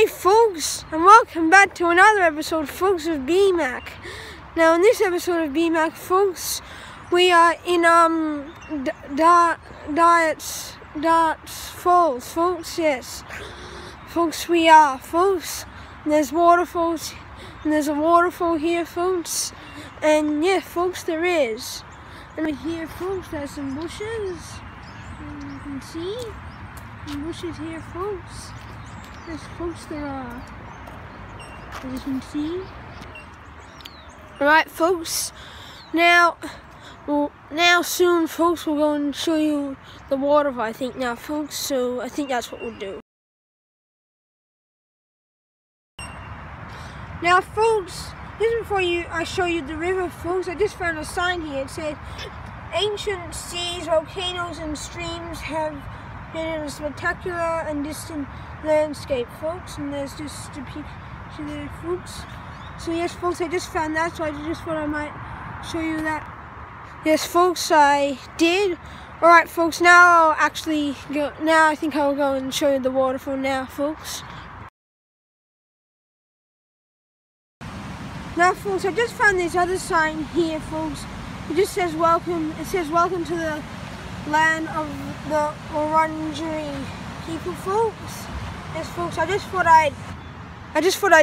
G'day folks, and welcome back to another episode, folks, of BMAC. Now in this episode of BMAC, folks, we are in Dight's Falls, folks. Yes, folks, we are, folks. And there's waterfalls, and there's a waterfall here, folks. And yeah, folks, there is. And here, folks, there's some bushes. And you can see some bushes here, folks. Yes, folks, there are, as you can see. Alright, folks, now soon, folks, we'll go and show you the waterfall, I think, now, folks, so I think that's what we'll do. Now, folks, just before I show you the river, folks, I just found a sign here. It said, ancient seas, volcanoes, and streams have been in a spectacular and distant landscape, folks, and there's just a picture there, folks. So yes, folks, I just found that, so I just thought I might show you that. Yes, folks, I did. Alright, folks, now I'll actually go. Now I think I'll go and show you the waterfall now, folks. Now, folks, I just found this other sign here, folks. It just says welcome. It says welcome to the land of the Wurundjeri people, folks. Yes, folks, I just thought I'd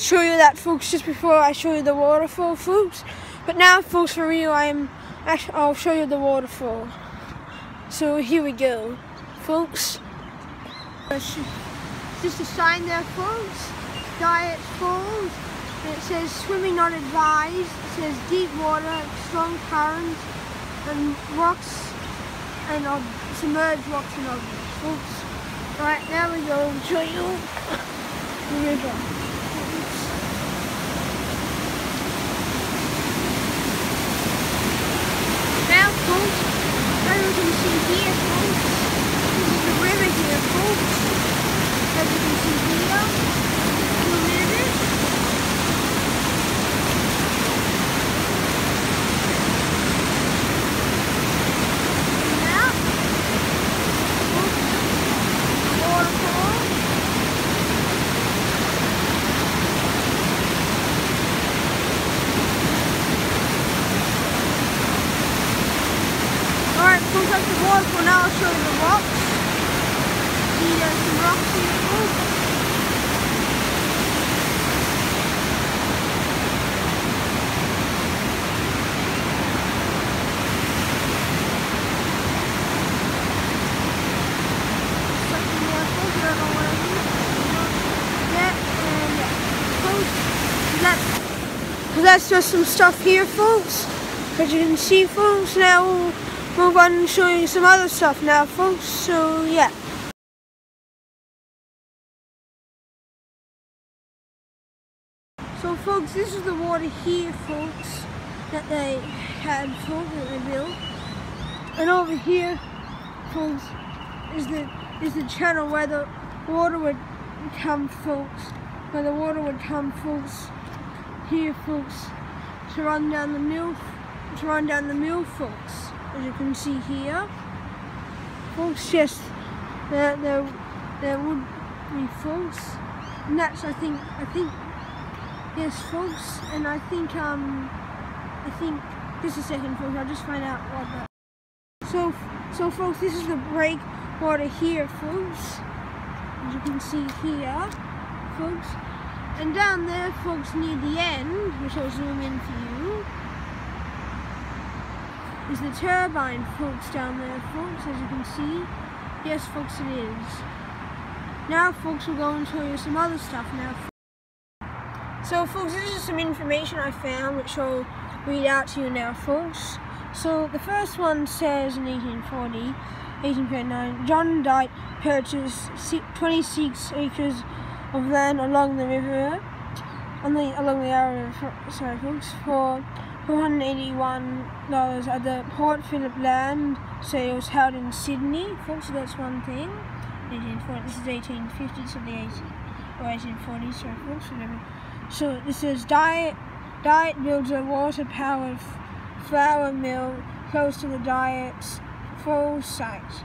show you that, folks, just before I show you the waterfall, folks. But now, folks, for real, I'll show you the waterfall. So here we go, folks. Just a sign there, folks. Dight Falls. And it says swimming not advised. It says deep water, strong currents, and rocks, and submerged rocks and objects, folks. Right, now we go and show you the river. Now, folks, as you can see here, folks, this is the river here, folks. As you can see here, the river. Alright, folks, that's the waterfall. Now I'll show you the rocks. See, there's some rocks here, folks. Something there, folks. I don't know what it is. Yeah, and folks, that's just some stuff here, folks. As you can see, folks, now we'll move on and show you some other stuff now, folks, so yeah. So folks, this is the water here, folks, that they had, folks, that they built. And over here, folks, is the channel where the water would come, folks. Where the water would come, folks, here, folks, to run down the mill, folks. As you can see here, folks, yes, there would be, folks, and that's, I think, yes, folks, and I think, just a second, folks, I'll just find out what that. So, folks, this is the breakwater here, folks, as you can see here, folks, and down there, folks, near the end, which I'll zoom in for you, is the turbine, folks, down there, folks, as you can see. Yes, folks, it is. Now, folks, we'll go and show you some other stuff now. So, folks, this is some information I found, which I'll read out to you now, folks. So, the first one says in 1839, John Dight purchased 26 acres of land along the river, along the area, sorry, folks, for $481 at the Port Phillip land sales held in Sydney, folks. So that's one thing. 1840. This is 1850, so the 1840s, sorry, folks. Whatever. So this is Dight builds a water-powered flour mill close to the Dight's Falls site.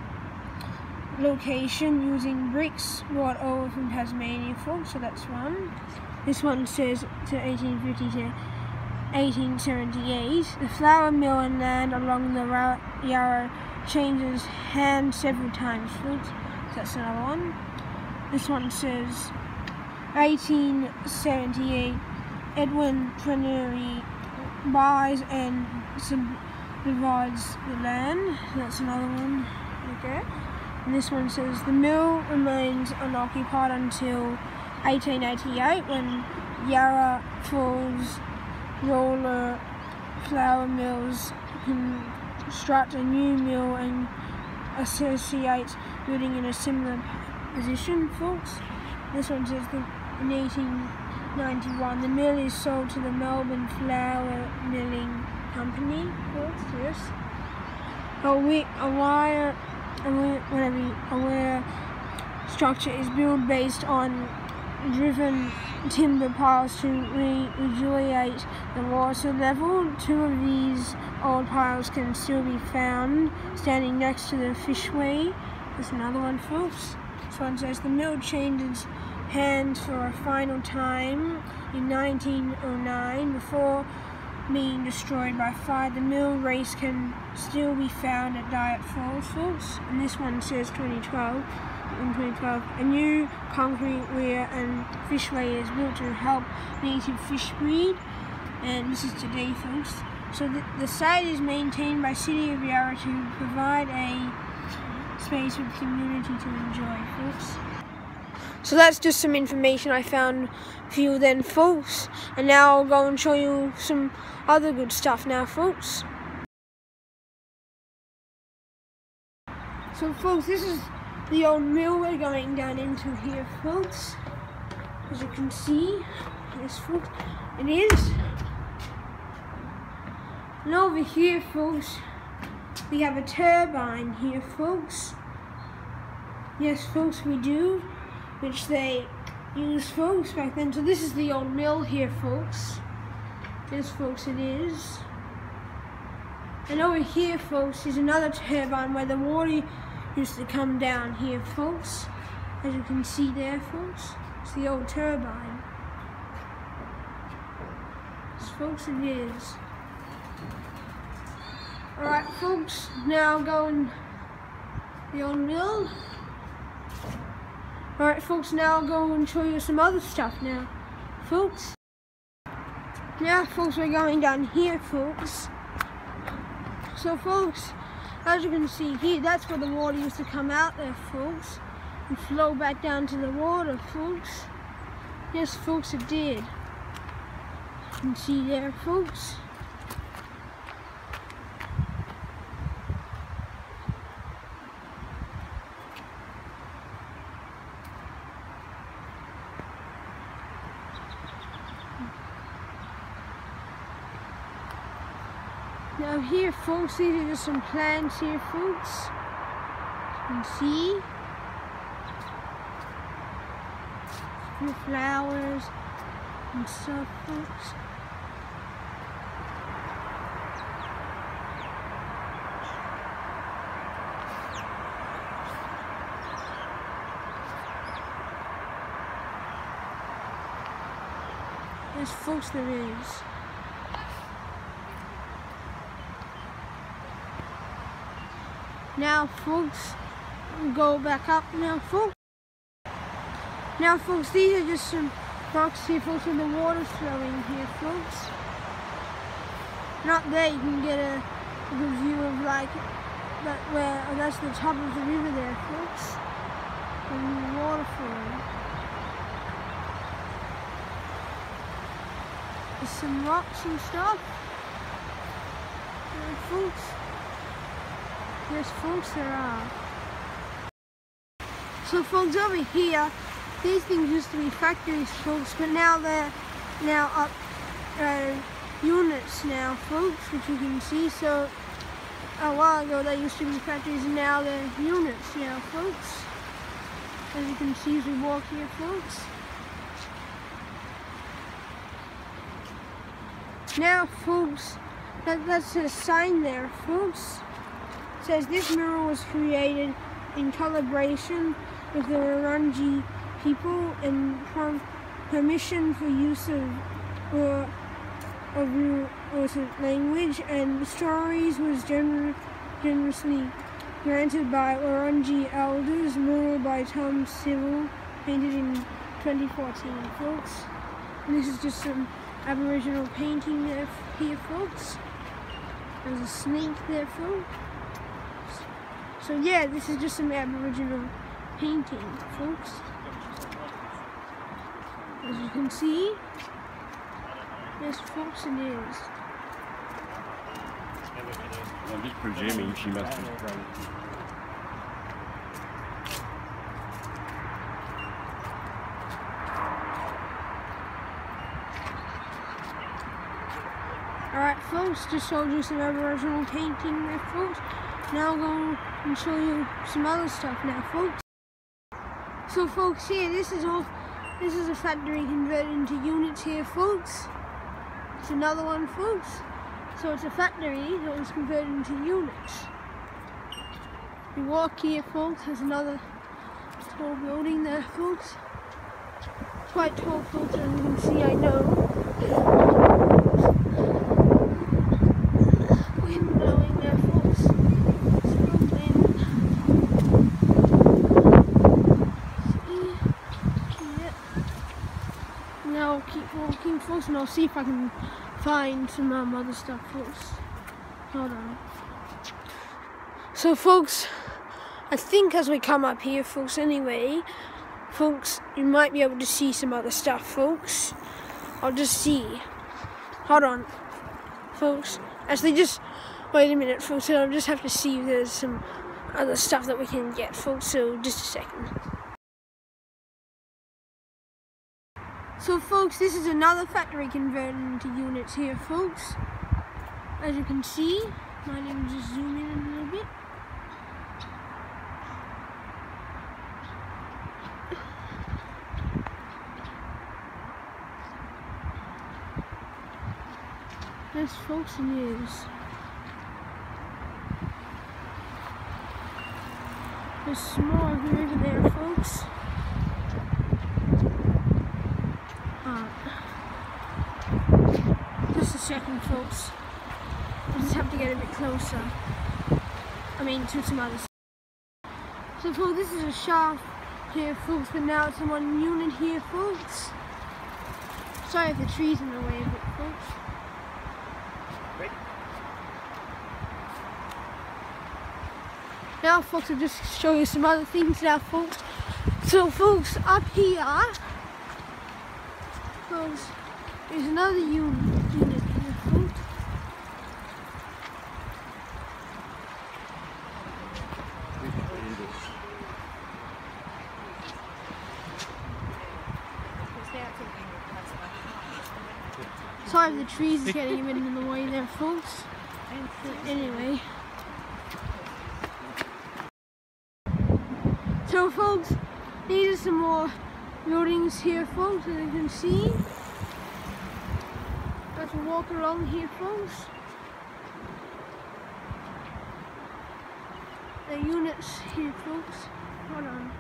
location using bricks brought over from Tasmania, folks, so that's one. This one says to 1850 to 1878. The flour mill and land along the Yarra changes hands several times, folks. That's another one. This one says 1878. Edwin Trenary buys and subdivides the land. That's another one. Okay. And this one says the mill remains unoccupied until 1888 when Yarra Falls roller flour mills construct a new mill and associate building in a similar position, folks. This one says that in 1891 the mill is sold to the Melbourne Flour Milling Company, folks. Yes. A wire structure is built based on driven timber piles to regulate the water level. Two of these old piles can still be found standing next to the fishway. There's another one, folks. This one says the mill changes hands for a final time in 1909 before being destroyed by fire. The mill race can still be found at Dight Falls, folks. And this one says 2012. In 2012, a new concrete weir and fishway is built to help native fish breed, and this is today, folks. So the site is maintained by City of Yarra to provide a space for the community to enjoy, folks. So that's just some information I found for you then, folks. And now I'll go and show you some other good stuff now, folks. So, folks, this is the old mill we're going down into here, folks. As you can see, yes, folks, it is. And over here, folks, we have a turbine here, folks. Yes, folks, we do, which they used, folks, back then. So this is the old mill here, folks. Yes, folks, it is. And over here, folks, is another turbine where the water used to come down here, folks. As you can see there, folks, it's the old turbine. Yes, folks, it is. Alright, folks, now going the old mill. Alright, folks, now I'll go and show you some other stuff now, folks. Now, folks, we're going down here, folks. So, folks, as you can see here, that's where the water used to come out there, folks, and flow back down to the water, folks. Yes, folks, it did. You can see there, folks. Now here, folks, these are just some plants here, folks. You can see the flowers and stuff, folks. Yes, folks, there is. Now, folks, go back up now, folks. Now, folks, these are just some rocks here, folks, and the water's flowing here, folks. And up there, you can get a good view of, like, that's the top of the river there, folks. And the water flowing. There's some rocks and stuff. And, folks, yes, folks, there are. So, folks, over here, these things used to be factories, folks, but now they're up units now, folks, which you can see. So, a while ago they used to be factories, and now they're units now, folks. As you can see as we walk here, folks. Now, folks, that's a sign there, folks. It says this mural was created in collaboration with the Wurundjeri people and permission for use of language and stories was generously granted by Wurundjeri elders, mural by Tom Civil, painted in 2014, folks. And this is just some Aboriginal painting there here, folks. There's a snake there, folks. So yeah, this is just some Aboriginal painting, folks. As you can see, yes, folks, it is. I'm just presuming she must have grown. Alright folks, just showed you some Aboriginal painting there, folks. Now I'll go and show you some other stuff now, folks. So folks, here, this is a factory converted into units here, folks. It's another one, folks. So it's a factory that was converted into units. You walk here, folks, there's another tall building there, folks. Quite tall, folks, as you can see, I know. Wind blowing there, folks. Strong wind. See? Yeah. Now I'll keep walking, folks, and I'll see if I can find some other stuff, folks. Hold on. So folks, I think as we come up here, folks, anyway, folks, you might be able to see some other stuff, folks. I'll just see. Hold on, folks. Actually, just wait a minute, folks. I'll just have to see if there's some other stuff that we can get, folks. So just a second. So folks, this is another factory converted into units here, folks. As you can see, might even just zoom in a little bit. Yes, folks, it is. There's some more over there, folks. Just a second, folks. I just have to get a bit closer. I mean, to some other stuff. So, folks, this is a shaft here, folks, but now it's in one unit here, folks. Sorry if the tree's in the way a bit, folks. Now, folks, I'll just show you some other things now, folks. So, folks, up here, folks, there's another unit here, folks. Sorry if the trees is getting a bit in the way there, folks. But anyway. So folks, these are some more buildings here, folks, as you can see. Let's walk along here, folks. The units here, folks. Hold on.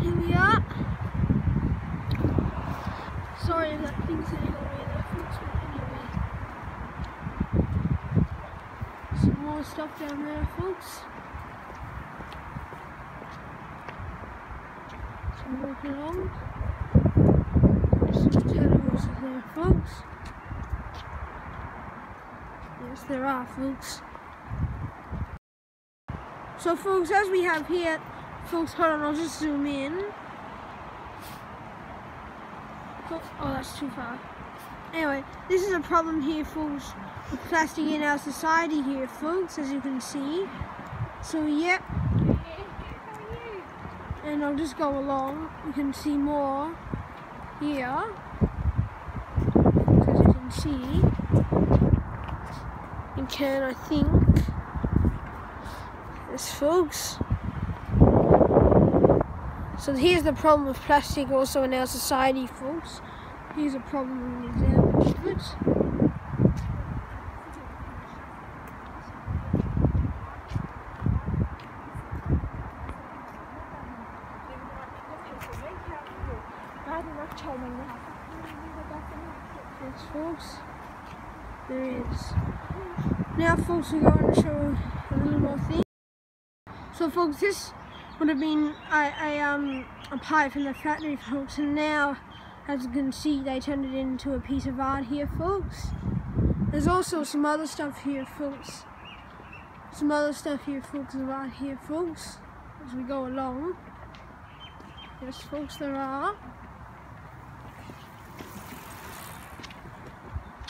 Here we are. Sorry if that thing's getting away there, folks, but anyway. Some more stuff down there, folks. So walk along. Some tunnels there, folks. Yes, there are, folks. So, folks, as we have here, folks, hold on, I'll just zoom in. Oh, that's too far. Anyway, this is a problem here, folks, with plastic in our society here, folks, as you can see. So, yep. And I'll just go along. You can see more here. As you can see. You can, I think. Yes, folks. So here's the problem with plastic also in our society, folks. Here's a problem, an example of it. Yes, folks. There is. Now, folks, we're going to show a little more thing. So, folks, this would have been a pipe from the factory, folks, and now, as you can see, they turned it into a piece of art here, folks. There's also some other stuff here, folks. Some other stuff here, folks, of art here, folks, as we go along. Yes, folks, there are.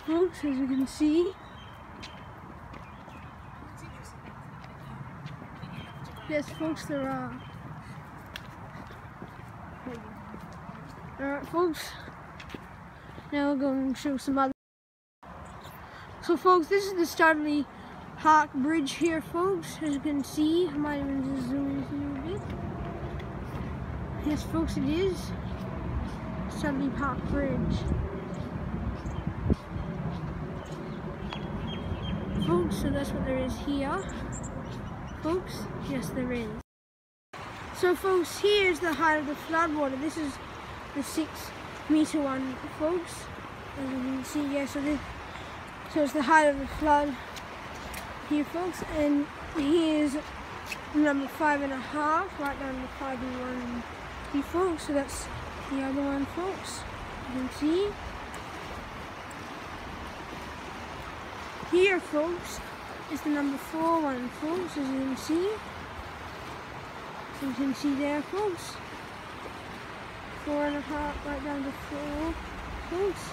Folks, as you can see. Yes, folks, there are. Alright, folks. Now we're going to show some other. So, folks, this is the Studley Park Bridge here, folks. As you can see, I might even just zoom in a little bit. Yes, folks, it is Studley Park Bridge. Folks, so that's what there is here. Folks, yes, there is. So, folks, here's the height of the floodwater. This is the 6-meter one, folks. As you can see, yeah, so it's the height of the flood here, folks. And here's number 5.5, right down to 5 and 1 here, folks. So that's the other one, folks. You can see. Here, folks, is the number 4 one, folks, as you can see. So you can see there, folks. 4.5, right down to 4, folks.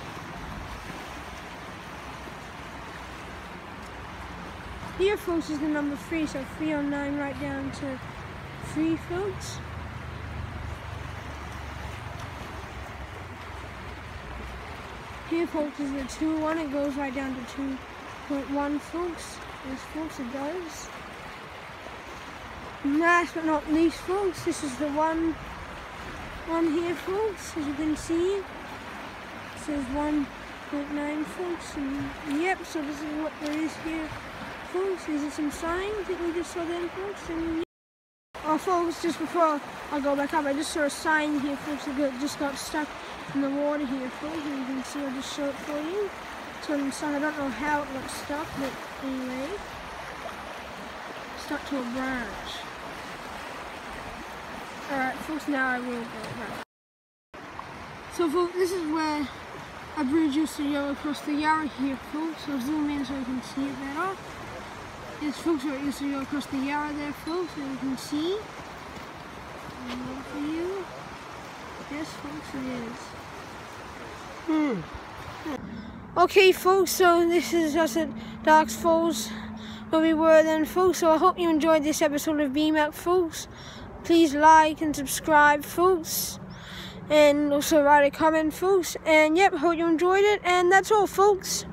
Here, folks, is the number 3, so 309 right down to 3, folks. Here, folks, is the 2 one. It goes right down to 2.1, folks. Yes, folks, it does. Last but not least, folks, this is the one here, folks, as you can see. It says 1.9, folks, and yep, so this is what there is here, folks. These are some signs that we just saw then, folks, and yep. Oh, folks, just before I go back up, I just saw a sign here, folks, that just got stuck in the water here, folks, and you can see, I'll just show it for you. So I don't know how it got stuck, but anyway, stuck to a branch. Alright, folks, now I will go back. So, folks, this is where a bridge used to go across the Yarra here, folks. I'll zoom in so you can see it better. Yes, folks, where it used to go across the Yarra there, folks, as you can see. And for you. Yes, folks, it is. Okay, folks, so this is us at Darks Falls, where we were then, folks. So I hope you enjoyed this episode of BMAC, folks. Please like and subscribe, folks, and also write a comment, folks. And yep, hope you enjoyed it, and that's all, folks.